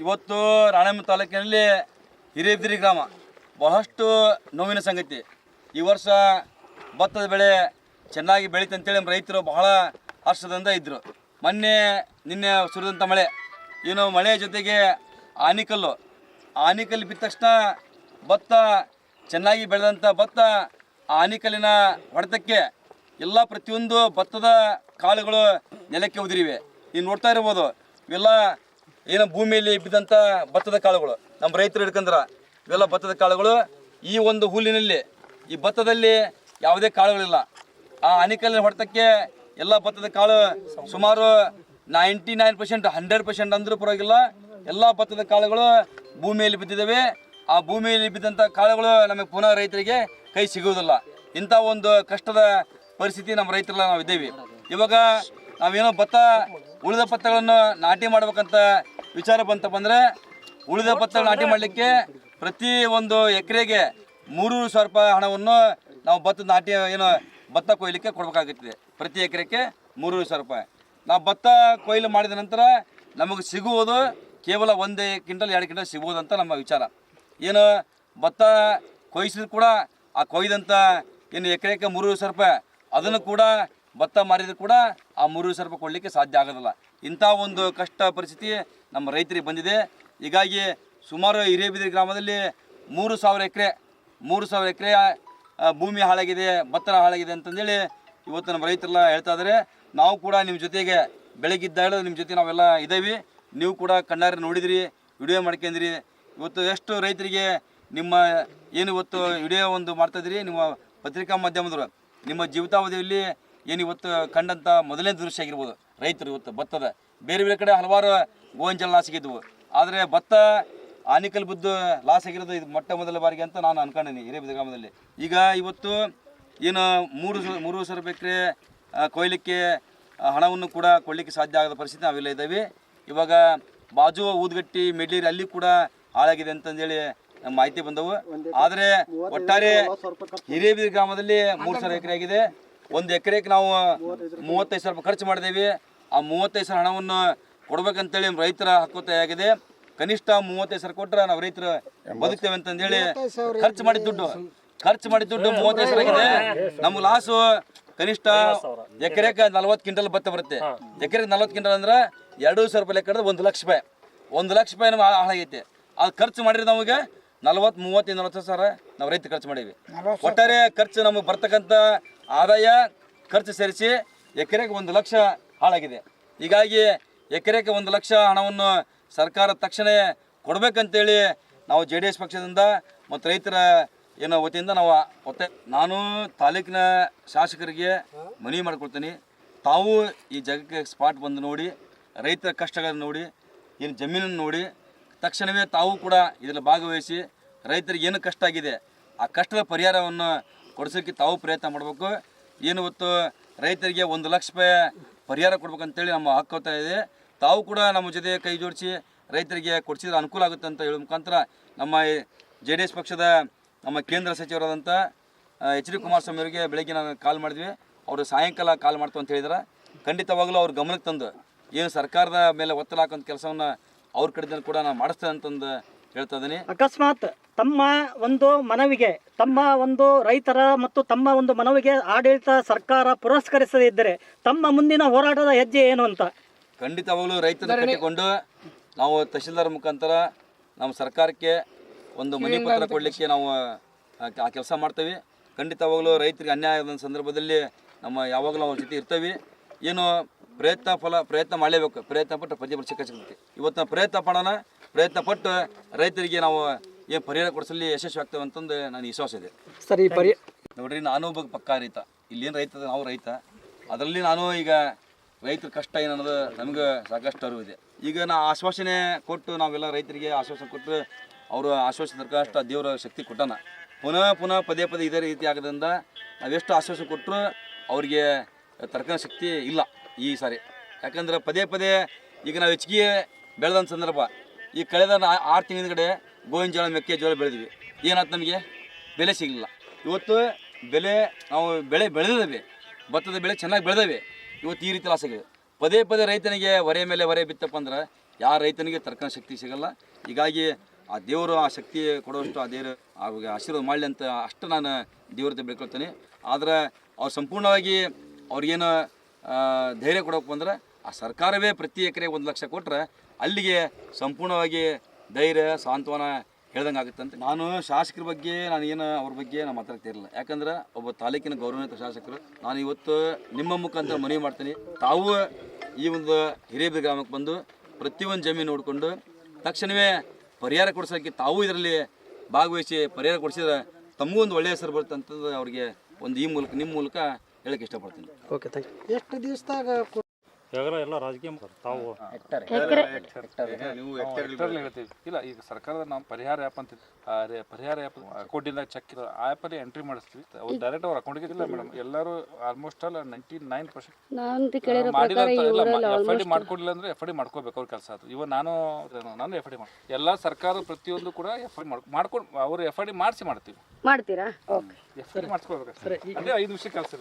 ಇವತ್ತು ರಾಣೆಬೆನ್ನೂರು ತಾಲೂಕಿನಲ್ಲಿ ಹಿರೇಬಿದಿರಿ ಗ್ರಾಮ ಬಹಳಷ್ಟು ನೋವಿನ ಸಂಗತಿ. ಈ ವರ್ಷ ಭತ್ತದ ಬೆಳೆ ಚೆನ್ನಾಗಿ ಬೆಳೀತಂತೇಳಿ ನಮ್ಮ ರೈತರು ಬಹಳ ಹರ್ಷದಿಂದ ಇದ್ದರು. ನಿನ್ನೆ ಸುರಿದಂಥ ಮಳೆ, ಏನು ಮಳೆ ಜೊತೆಗೆ ಆನಿಕಲ್ಲು ಬಿದ್ದ ತಕ್ಷಣ ಭತ್ತ ಚೆನ್ನಾಗಿ ಬೆಳೆದಂಥ ಭತ್ತ ಆನಿಕಲ್ಲಿನ ಹೊಡೆತಕ್ಕೆ ಎಲ್ಲ ಪ್ರತಿಯೊಂದು ಭತ್ತದ ಕಾಳುಗಳು ನೆಲಕ್ಕೆ ಉದುರಿವೆ. ನೀವು ನೋಡ್ತಾ ಇರ್ಬೋದು, ಇವೆಲ್ಲ ಏನು ಭೂಮಿಯಲ್ಲಿ ಬಿದ್ದಂಥ ಭತ್ತದ ಕಾಳುಗಳು ನಮ್ಮ ರೈತರು ಹಿಡ್ಕಂದ್ರೆ ಇವೆಲ್ಲ ಭತ್ತದ ಕಾಳುಗಳು. ಈ ಒಂದು ಹುಲ್ಲಿನಲ್ಲಿ, ಈ ಭತ್ತದಲ್ಲಿ ಯಾವುದೇ ಕಾಳುಗಳಿಲ್ಲ. ಆ ಆನಿಕಲ್ಲಿನ ಹೊಡೆತಕ್ಕೆ ಎಲ್ಲ ಭತ್ತದ ಕಾಳು ಸುಮಾರು 99%, 100% ಅಂದರೂ ಪರವಾಗಿಲ್ಲ, ಎಲ್ಲ ಭತ್ತದ ಕಾಳುಗಳು ಭೂಮಿಯಲ್ಲಿ ಬಿದ್ದಿದ್ದಾವೆ. ಆ ಭೂಮಿಯಲ್ಲಿ ಬಿದ್ದಂಥ ಕಾಳುಗಳು ನಮಗೆ ಪುನಃ ರೈತರಿಗೆ ಕೈ ಸಿಗುವುದಿಲ್ಲ. ಇಂಥ ಒಂದು ಕಷ್ಟದ ಪರಿಸ್ಥಿತಿ ನಮ್ಮ ರೈತರೆಲ್ಲ ನಾವು ಇದ್ದೇವೆ. ಇವಾಗ ನಾವೇನೋ ಉಳಿದ ಭತ್ತಗಳನ್ನು ನಾಟಿ ಮಾಡ್ಬೇಕಂತ ವಿಚಾರ ಬಂದರೆ, ಉಳಿದ ಭತ್ತ ನಾಟಿ ಮಾಡಲಿಕ್ಕೆ ಪ್ರತಿ ಒಂದು ಎಕರೆಗೆ 3,000 ರೂಪಾಯಿ ಹಣವನ್ನು ನಾವು ಭತ್ತ ಕೊಯ್ಲಿಕ್ಕೆ ಕೊಡಬೇಕಾಗುತ್ತದೆ. ಪ್ರತಿ ಎಕರೆಗೆ 3,000 ರೂಪಾಯಿ. ನಾವು ಭತ್ತ ಕೊಯ್ಲು ಮಾಡಿದ ನಂತರ ನಮಗೆ ಸಿಗುವುದು ಕೇವಲ 1 ಕ್ವಿಂಟಲ್ 2 ಕ್ವಿಂಟಲ್ ಸಿಗುವುದಂತ ನಮ್ಮ ವಿಚಾರ. ಏನು ಭತ್ತ ಕೊಯ್ಸಿದ್ರು ಕೂಡ ಆ ಕೊಯ್ದಂಥ ಏನು ಎಕರೆಗೆ 3,000 ರೂಪಾಯಿ, ಅದನ್ನು ಕೂಡ ಭತ್ತ ಮಾರಿದ್ರು ಕೂಡ ಆ 3,000 ರೂಪಾಯಿ ಕೊಡಲಿಕ್ಕೆ ಸಾಧ್ಯ ಆಗೋದಿಲ್ಲ. ಇಂಥ ಒಂದು ಕಷ್ಟ ಪರಿಸ್ಥಿತಿ ನಮ್ಮ ರೈತರಿಗೆ ಬಂದಿದೆ. ಹೀಗಾಗಿ ಸುಮಾರು ಹಿರೇಬಿದಿರಿ ಗ್ರಾಮದಲ್ಲಿ 3,000 ಎಕರೆ ಭೂಮಿ ಹಾಳಾಗಿದೆ, ಭತ್ತ ಹಾಳಾಗಿದೆ ಅಂತಂದೇಳಿ ಇವತ್ತು ನಮ್ಮ ರೈತರೆಲ್ಲ ಹೇಳ್ತಾ ಇದ್ದಾರೆ. ನಾವು ಕೂಡ ನಿಮ್ಮ ಜೊತೆಗೆ ಬೆಳಗಿದ್ದ ನಿಮ್ಮ ಜೊತೆ ನಾವೆಲ್ಲ ಇದ್ದೇವೆ. ನೀವು ಕೂಡ ಕಣ್ಣಾರೆ ನೋಡಿದಿರಿ, ವಿಡಿಯೋ ಮಾಡ್ಕೊಂಡ್ರಿ. ಇವತ್ತು ಎಷ್ಟು ರೈತರಿಗೆ ನಿಮ್ಮ ಏನು ಇವತ್ತು ವಿಡಿಯೋ ಒಂದು ಮಾಡ್ತಾಯಿದ್ರಿ, ನಿಮ್ಮ ಪತ್ರಿಕಾ ಮಾಧ್ಯಮದವರು ನಿಮ್ಮ ಜೀವಿತಾವಧಿಯಲ್ಲಿ ಏನು ಇವತ್ತು ಕಂಡಂಥ ಮೊದಲನೇ ದೃಶ್ಯ ಆಗಿರ್ಬೋದು. ರೈತರು ಇವತ್ತು ಭತ್ತದ ಬೇರೆ ಕಡೆ ಹಲವಾರು ಗೋಂಜಾಳ ಲಾಸ್ ಆಗಿದ್ವು, ಆದರೆ ಭತ್ತ ಆನಿಕಲ್ ಬಿದ್ದು ಲಾಸ್ ಆಗಿರೋದು ಇದು ಮೊದಲ ಬಾರಿಗೆ ಅಂತ ನಾನು ಅನ್ಕೊಂಡಿನಿ ಹಿರೇಬಿದಿರಿ ಗ್ರಾಮದಲ್ಲಿ. ಈಗ ಇವತ್ತು ಏನು 3,000 ಎಕರೆ ಕೊಯ್ಲಿಕ್ಕೆ ಹಣವನ್ನು ಕೂಡ ಕೊಡಲಿಕ್ಕೆ ಸಾಧ್ಯ ಆಗದ ಪರಿಸ್ಥಿತಿ ನಾವೆಲ್ಲ ಇದ್ದೇವೆ. ಇವಾಗ ಬಾಜು ಊದ್ಗಟ್ಟಿ ಮೆಡ್ಲೀರಿ ಅಲ್ಲಿ ಕೂಡ ಹಾಳಾಗಿದೆ ಅಂತಂದೇಳಿ ನಮ್ಮ ಮಾಹಿತಿ ಬಂದವು. ಆದರೆ ಒಟ್ಟಾರೆ ಹಿರೇಬಿದಿರಿ ಗ್ರಾಮದಲ್ಲಿ 3,000 ಎಕರೆ ಆಗಿದೆ. 1 ಎಕರೆಗೆ ನಾವು 35,000 ರೂಪಾಯಿ ಖರ್ಚು ಮಾಡಿದ್ದೇವೆ. ಆ 35,000 ಹಣವನ್ನು ಕೊಡ್ಬೇಕಂತೇಳಿ ರೈತರ ಹಕ್ಕೊತ್ತಾಯ ಆಗಿದೆ. ಕನಿಷ್ಠ 35,000 ಕೊಟ್ಟರೆ ನಾವು ರೈತರು ಬದುಕ್ತೇವೆ ಅಂತಂದೇಳಿ ಖರ್ಚು ಮಾಡಿದ ದುಡ್ಡು 35,000 ಆಗಿದೆ. ನಮ್ಗೆ ಲಾಸು ಕನಿಷ್ಠ ಎಕರೆಗೆ 40 ಕ್ವಿಂಟಲ್ ಭತ್ತ ಬರುತ್ತೆ. ಎಕರೆಗೆ 40 ಕ್ವಿಂಟಲ್ ಅಂದ್ರೆ 2,000 ರೂಪಾಯಿ ಲೆಕ್ಕ 1 ಲಕ್ಷ ರೂಪಾಯಿ. 1 ಲಕ್ಷ ರೂಪಾಯಿ ನಮ್ಗೆ ಹಾಳಾಗೈತೆ. ಅದು ಖರ್ಚು ಮಾಡಿದ್ರೆ ನಮಗೆ 40 ಸಾವಿರ ನಾವು ರೈತ ಖರ್ಚು ಮಾಡೀವಿ. ಒಟ್ಟಾರೆ ಖರ್ಚು ನಮಗೆ ಬರ್ತಕ್ಕಂಥ ಆದಾಯ ಖರ್ಚು ಸೇರಿಸಿ ಎಕರೆಗೆ 1 ಲಕ್ಷ ಹಾಳಾಗಿದೆ. ಹೀಗಾಗಿ ಎಕರೆಗೆ 1 ಲಕ್ಷ ಹಣವನ್ನು ಸರ್ಕಾರ ತಕ್ಷಣ ಕೊಡಬೇಕಂತೇಳಿ ನಾವು JDS ಪಕ್ಷದಿಂದ ಮತ್ತು ರೈತರ ಏನೋ ವತಿಯಿಂದ ನಾವು ನಾನು ತಾಲೂಕಿನ ಶಾಸಕರಿಗೆ ಮನವಿ ಮಾಡ್ಕೊಳ್ತೀನಿ. ತಾವು ಈ ಜಾಗಕ್ಕೆ ಸ್ಪಾಟ್ ಬಂದು ನೋಡಿ, ರೈತರ ಕಷ್ಟಗಳನ್ನು ನೋಡಿ, ಏನು ಜಮೀನನ್ನು ನೋಡಿ, ತಕ್ಷಣವೇ ತಾವು ಕೂಡ ಇದರಲ್ಲಿ ಭಾಗವಹಿಸಿ ರೈತರಿಗೆ ಏನು ಕಷ್ಟ ಆಗಿದೆ ಆ ಕಷ್ಟದ ಪರಿಹಾರವನ್ನು ಕೊಡಿಸೋಕ್ಕೆ ತಾವು ಪ್ರಯತ್ನ ಮಾಡಬೇಕು. ಏನು ಇವತ್ತು ರೈತರಿಗೆ 1 ಲಕ್ಷ ರೂಪಾಯಿ ಪರಿಹಾರ ಕೊಡ್ಬೇಕಂತೇಳಿ ನಮ್ಮ ಹಕ್ಕೊತ್ತಾಯ ಇದೆ. ತಾವು ಕೂಡ ನಮ್ಮ ಜೊತೆ ಕೈ ಜೋಡಿಸಿ ರೈತರಿಗೆ ಕೊಡಿಸಿದ್ರೆ ಅನುಕೂಲ ಆಗುತ್ತೆ ಅಂತ ಹೇಳೋ ಮುಖಾಂತರ ನಮ್ಮ JDS ಪಕ್ಷದ ನಮ್ಮ ಕೇಂದ್ರ ಸಚಿವರಾದಂಥ HD ಕುಮಾರಸ್ವಾಮಿ ಅವರಿಗೆ ಬೆಳಗ್ಗೆ ನಾನು ಕಾಲ್ ಮಾಡಿದ್ವಿ. ಅವರು ಸಾಯಂಕಾಲ ಕಾಲ್ ಮಾಡ್ತು ಅಂತ ಹೇಳಿದ್ರೆ ಖಂಡಿತವಾಗಲೂ ಅವ್ರ ಗಮನಕ್ಕೆ ತಂದು ಏನು ಸರ್ಕಾರದ ಮೇಲೆ ಒತ್ತಡ ಹಾಕೋಂಥ ಕೆಲಸವನ್ನು ಅವ್ರ ಕಡೆಯಿಂದ ಕೂಡ ನಾನು ಮಾಡಿಸ್ತೇನೆ ಅಂತಂದು ಹೇಳ್ತಾ ಇದ್ದೀನಿ. ಅಕಸ್ಮಾತ್ ತಮ್ಮ ಒಂದು ಮನವಿಗೆ, ತಮ್ಮ ಒಂದು ರೈತರ ಮತ್ತು ತಮ್ಮ ಒಂದು ಮನವಿಗೆ ಆಡಳಿತ ಸರ್ಕಾರ ಪುರಸ್ಕರಿಸದೇ ಇದ್ದರೆ ತಮ್ಮ ಮುಂದಿನ ಹೋರಾಟದ ಹೆಜ್ಜೆ ಏನು ಅಂತ? ಖಂಡಿತವಾಗಲೂ ರೈತರನ್ನು ಕಟ್ಟಿಕೊಂಡು ನಾವು ತಹಶೀಲ್ದಾರ್ ಮುಖಾಂತರ ನಮ್ಮ ಸರ್ಕಾರಕ್ಕೆ ಒಂದು ಮನವಿ ಪತ್ರ ಕೊಡಲಿಕ್ಕೆ ನಾವು ಆ ಕೆಲಸ ಮಾಡ್ತೇವೆ. ಖಂಡಿತವಾಗಲೂ ರೈತರಿಗೆ ಅನ್ಯಾಯ ಆದ ಸಂದರ್ಭದಲ್ಲಿ ನಮ್ಮ ಯಾವಾಗಲೂ ಅವ್ರ ಜೊತೆ ಇರ್ತೇವೆ. ಏನು ಪ್ರಯತ್ನ ಮಾಡಲೇಬೇಕು. ಪ್ರಯತ್ನ ಪಟ್ಟು ಪ್ರತಿಫಲ ಸಿಗುತ್ತೆ. ಇವತ್ತು ನಾವು ಪ್ರಯತ್ನ ಪಟ್ಟು ರೈತರಿಗೆ ನಾವು ಏನು ಪರಿಹಾರ ಕೊಡಿಸಲಿ ಯಶಸ್ವಿ ಆಗ್ತೇವೆ ಅಂತಂದು ನನಗೆ ವಿಶ್ವಾಸ ಇದೆ. ಸರಿ, ನೋಡ್ರಿ, ನಾನು ಒಬ್ಬ ಪಕ್ಕಾ ರೈತ. ಇಲ್ಲೇನು ರೈತ, ನಾವು ರೈತ. ಅದರಲ್ಲಿ ನಾನು ಈಗ ರೈತರ ಕಷ್ಟ ಏನನ್ನೋದು ನಮಗೆ ಸಾಕಷ್ಟು ಅರಿವಿದೆ. ಈಗ ನಾವು ಆಶ್ವಾಸನೆ ಕೊಟ್ಟು ನಾವೆಲ್ಲ ರೈತರಿಗೆ ಆಶ್ವಾಸನೆ ಕೊಟ್ಟು ಅವರು ಆಶ್ವಾಸನೆ ತರ್ಕಷ್ಟು ದೇವರ ಶಕ್ತಿ ಕೊಟ್ಟಾನ. ಪುನಃ ಪದೇ ಇದೇ ರೀತಿ ಆಗೋದ್ರಿಂದ ನಾವೆಷ್ಟು ಆಶ್ವಾಸನೆ ಕೊಟ್ಟರು ಅವ್ರಿಗೆ ತರ್ಕನ ಶಕ್ತಿ ಇಲ್ಲ ಈ ಸಾರಿ. ಯಾಕಂದ್ರೆ ಪದೇ ಈಗ ನಾವು ಹೆಚ್ಚಿಗೆ ಬೆಳೆದಂಥ ಸಂದರ್ಭ, ಈ ಕಳೆದ 6 ತಿಂಗಳ ಕಡೆ ಗೋವಿನ ಮೆಕ್ಕೆಜೋಳ ಬೆಳೆದ್ವಿ. ಏನಾಯ್ತು, ನಮಗೆ ಬೆಲೆ ಸಿಗಲಿಲ್ಲ. ಇವತ್ತು ನಾವು ಬೆಳೆ ಬೆಳೆದಿದ್ದೇವೆ, ಭತ್ತದ ಬೆಳೆ ಚೆನ್ನಾಗಿ ಬೆಳೆದೇವೆ. ಇವತ್ತು ಈ ರೀತಿ ಲಾಸ್ ಆಗಿದೆ. ಪದೇ ರೈತನಿಗೆ ಹೊರೆ ಮೇಲೆ ಹೊರೆ ಬಿತ್ತಪ್ಪ ಅಂದ್ರೆ ಯಾವ ರೈತನಿಗೆ ತರ್ಕನ ಶಕ್ತಿ ಸಿಗಲ್ಲ. ಹೀಗಾಗಿ ಆ ದೇವರು ಆ ಶಕ್ತಿ ಕೊಡುವಷ್ಟು ಆ ದೇವರು ಅವ್ರಿಗೆ ಆಶೀರ್ವಾದ ಮಾಡಲಿ ಅಂತ ಅಷ್ಟು ನಾನು ದೇವ್ರತೆ ಬೇಡ್ಕೊಳ್ತೇನೆ. ಆದ್ರೆ ಅವ್ರು ಸಂಪೂರ್ಣವಾಗಿ ಅವ್ರಿಗೇನು ಧೈರ್ಯ ಕೊಡೋಕೆ ಬಂದ್ರೆ ಆ ಸರ್ಕಾರವೇ ಪ್ರತಿ ಎಕರೆಗೆ 1 ಲಕ್ಷ ಕೊಟ್ಟರೆ ಅಲ್ಲಿಗೆ ಸಂಪೂರ್ಣವಾಗಿ ಧೈರ್ಯ ಸಾಂತ್ವನ ಹೇಳ್ದಂಗೆ ಆಗುತ್ತಂತೆ. ನಾನು ಶಾಸಕರ ಬಗ್ಗೆ ಏನು ಅವ್ರ ಬಗ್ಗೆ ನಾನು ಮಾತಾಡ್ತಿರಲಿಲ್ಲ, ಯಾಕಂದ್ರೆ ಒಬ್ಬ ತಾಲೂಕಿನ ಗೌರವಾನ್ವಿತ ಶಾಸಕರು. ನಾನು ಇವತ್ತು ನಿಮ್ಮ ಮುಖಾಂತರ ಮನವಿ ಮಾಡ್ತೀನಿ, ತಾವು ಈ ಒಂದು ಹಿರೇಬಿ ಗ್ರಾಮಕ್ಕೆ ಬಂದು ಪ್ರತಿಯೊಂದು ಜಮೀನು ನೋಡಿಕೊಂಡು ತಕ್ಷಣವೇ ಪರಿಹಾರ ಕೊಡಿಸೋಕ್ಕೆ ತಾವು ಇದರಲ್ಲಿ ಭಾಗವಹಿಸಿ ಪರಿಹಾರ ಕೊಡಿಸಿದ್ರೆ ತಮಗೂ ಒಂದು ಒಳ್ಳೆಯ ಹೆಸರು ಬರುತ್ತೆ ಅಂತಂದು ಅವ್ರಿಗೆ ಒಂದು ಈ ಮೂಲಕ ನಿಮ್ಮ ಮೂಲಕ ಹೇಳಕ್ಕೆ ಇಷ್ಟಪಡ್ತೀನಿ. Okay, thank you. ಎಷ್ಟು ದಿವಸದಾಗ ಎಲ್ಲ ರಾಜಕೀಯ ತಾವು ನೀವು ಹೇಳ್ತೀವಿ ಇಲ್ಲ. ಈಗ ಸರ್ಕಾರದ ನಾವು ಪರಿಹಾರ ಆ್ಯಪ್ ಅಂತ ಪರಿಹಾರ ಆ್ಯಪ್ ಅಕೌಂಟಿಂದ ಚೆಕ್ ಆ ಆ್ಯಪಲ್ಲಿ ಎಂಟ್ರಿ ಮಾಡಿಸ್ತೀವಿ. ಅವ್ರು ಡೈರೆಕ್ಟ್ ಅವ್ರ ಅಕೌಂಟ್ಗೆ ಇಲ್ಲ ಮೇಡಮ್. ಎಲ್ಲರೂ ಆಲ್ಮೋಸ್ಟ್ ಆಲ್ 99% ಮಾಡಿಲ್ಲ. ಎಫ್ ಐ ಡಿ ಮಾಡ್ಕೊಡ್ಲಿಲ್ಲ ಅಂದ್ರೆ ಎಫ್ ಐ ಡಿ ಮಾಡ್ಕೋಬೇಕು ಅವ್ರ ಕೆಲಸ. ಅದು ಇವಾಗ ನಾನು ಎಫ್ ಐ ಡಿ ಮಾಡಿ ಎಲ್ಲ ಸರ್ಕಾರ ಪ್ರತಿಯೊಂದು ಕೂಡ ಎಫ್ ಐ ಡಿ ಮಾಡ್ಕೊಂಡು ಅವರು ಎಫ್ ಐ ಡಿ ಮಾಡಿಸಿ ಮಾಡ್ತೀವಿ. ಮಾಡ್ತೀರಾ? ಎಫ್ ಐ ಡಿ ಮಾಡಿಸ್ಕೋಬೇಕು. ಅದೇ 5 ನಿಮಿಷ ಕೆಲಸ ಇರುತ್ತೆ.